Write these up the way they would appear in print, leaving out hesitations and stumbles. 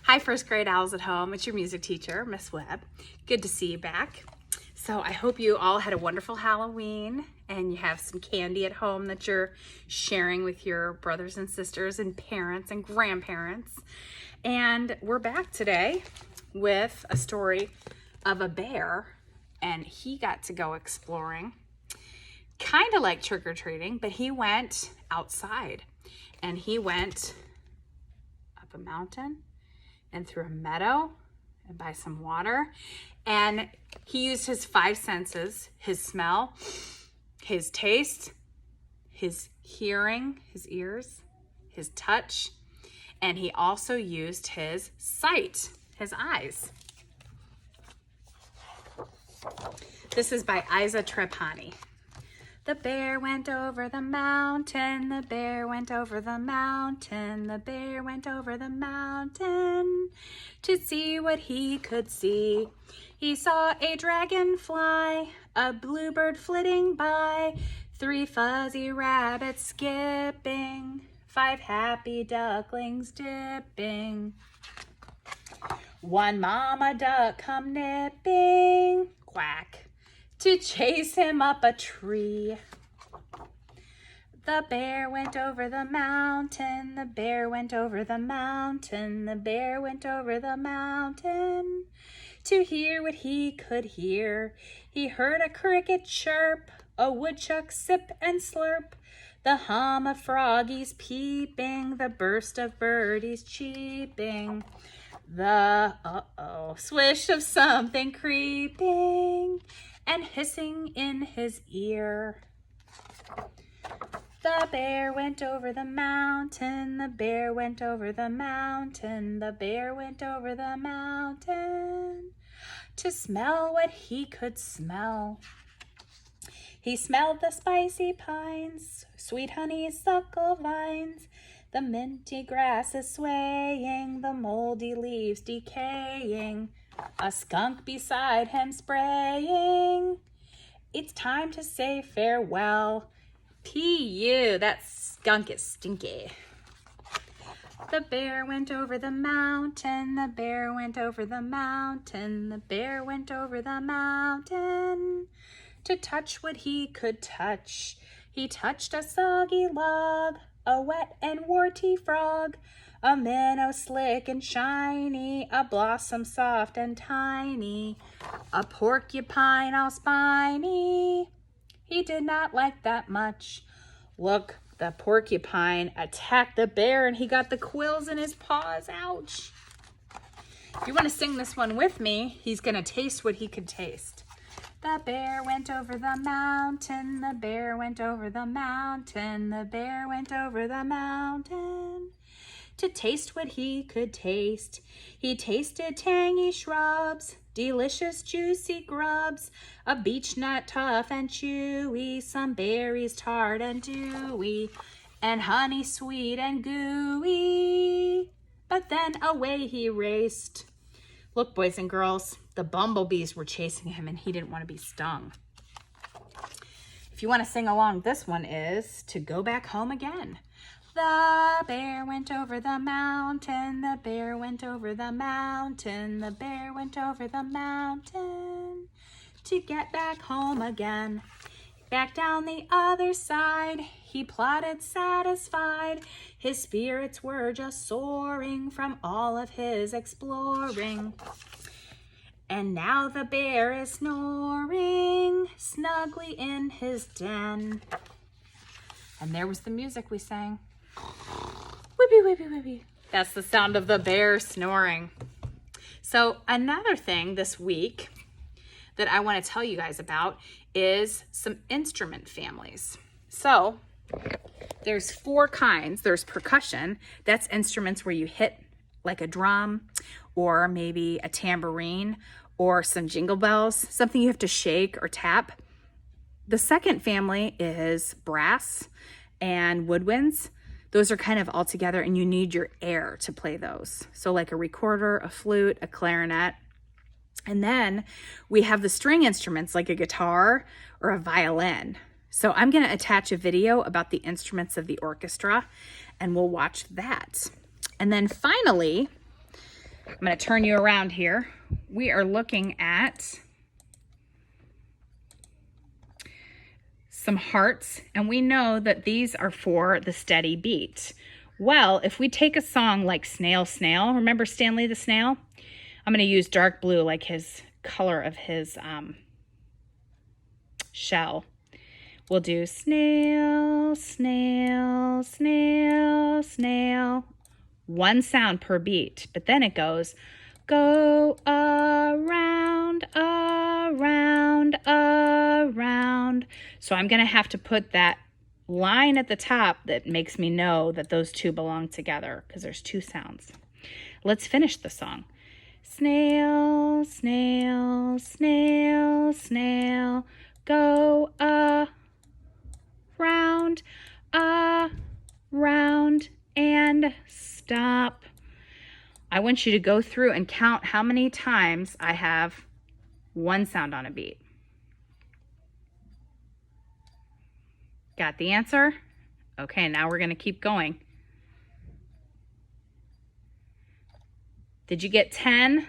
Hi, first grade owls at home. It's your music teacher, Miss Webb. Good to see you back. So I hope you all had a wonderful Halloween and you have some candy at home that you're sharing with your brothers and sisters and parents and grandparents. And we're back today with a story of a bear, and he got to go exploring, kind of like trick-or-treating, but he went outside and he went up a mountain and through a meadow and by some water. And he used his five senses: his smell, his taste, his hearing, his ears, his touch, and he also used his sight, his eyes. This is by Isa Trapani. The bear went over the mountain, the bear went over the mountain, the bear went over the mountain to see what he could see. He saw a dragonfly, a bluebird flitting by, 3 fuzzy rabbits skipping, 5 happy ducklings dipping, 1 mama duck come nipping, quack, to chase him up a tree. The bear went over the mountain, the bear went over the mountain, the bear went over the mountain to hear what he could hear. He heard a cricket chirp, a woodchuck sip and slurp, the hum of froggies peeping, the burst of birdies cheeping, the swish of something creeping and hissing in his ear. The bear went over the mountain, the bear went over the mountain, the bear went over the mountain to smell what he could smell. He smelled the spicy pines, sweet honeysuckle vines, the minty grasses swaying, the moldy leaves decaying, a skunk beside him spraying. It's time to say farewell. P.U. That skunk is stinky. The bear went over the mountain, the bear went over the mountain, the bear went over the mountain to touch what he could touch. He touched a soggy log, a wet and warty frog, a minnow slick and shiny, a blossom soft and tiny, a porcupine all spiny. He did not like that much. Look, the porcupine attacked the bear and he got the quills in his paws. Ouch. If you want to sing this one with me, he's going to taste what he could taste. The bear went over the mountain, the bear went over the mountain, the bear went over the mountain to taste what he could taste. He tasted tangy shrubs, delicious juicy grubs, a beech nut tough and chewy, some berries tart and dewy, and honey sweet and gooey. But then away he raced. Look, boys and girls, the bumblebees were chasing him and he didn't want to be stung. If you want to sing along, this one is To Go Back Home Again. The bear went over the mountain, the bear went over the mountain, the bear went over the mountain to get back home again. Back down the other side, he plodded satisfied. His spirits were just soaring from all of his exploring. And now the bear is snoring snugly in his den. And there was the music we sang. Whippy, whippy, whippy. That's the sound of the bear snoring. So another thing this week that I want to tell you guys about is some instrument families. So there's 4 kinds. There's percussion. That's instruments where you hit like a drum or maybe a tambourine or some jingle bells, something you have to shake or tap. The second family is brass and woodwinds. Those are kind of all together and you need your air to play those. So like a recorder, a flute, a clarinet. And then we have the string instruments like a guitar or a violin. So I'm going to attach a video about the instruments of the orchestra and we'll watch that. And then finally, I'm going to turn you around here. We are looking at some hearts, and we know that these are for the steady beat. Well, if we take a song like Snail, Snail, remember Stanley the Snail? I'm going to use dark blue like his color of his shell. We'll do snail, snail, snail, snail. One sound per beat, but then it goes, go around, around, around. So I'm going to have to put that line at the top that makes me know that those two belong together because there's two sounds. Let's finish the song. Snail, snail, snail, snail, go around, around, and stop. I want you to go through and count how many times I have one sound on a beat. Got the answer? Okay, now we're going to keep going. Did you get 10?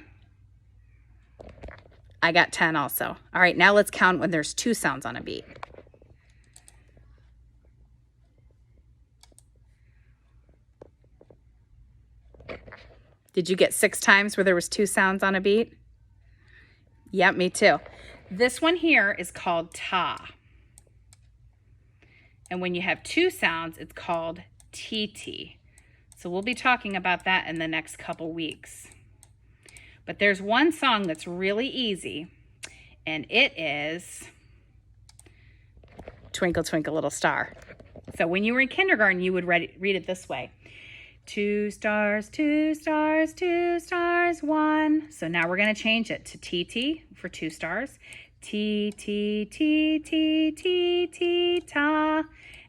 I got 10 also. All right, now let's count when there's two sounds on a beat. Did you get 6 times where there was two sounds on a beat? Yep, me too. This one here is called ta. And when you have two sounds, it's called TT. So we'll be talking about that in the next couple weeks. But there's one song that's really easy, and it is Twinkle, Twinkle, Little Star. So when you were in kindergarten, you would read it this way. 2 stars, 2 stars, 2 stars, 1. So now we're going to change it to TT for 2 stars. T, T, T, T, T, T, ta.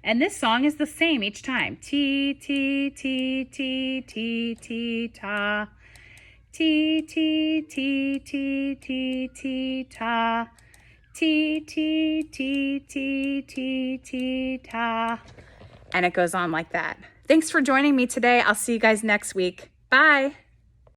And this song is the same each time. T, T, T, T, T, T, ta. T, T, T, T, T, T, ta. T, T, T, T, T, T, ta. And it goes on like that. Thanks for joining me today. I'll see you guys next week. Bye.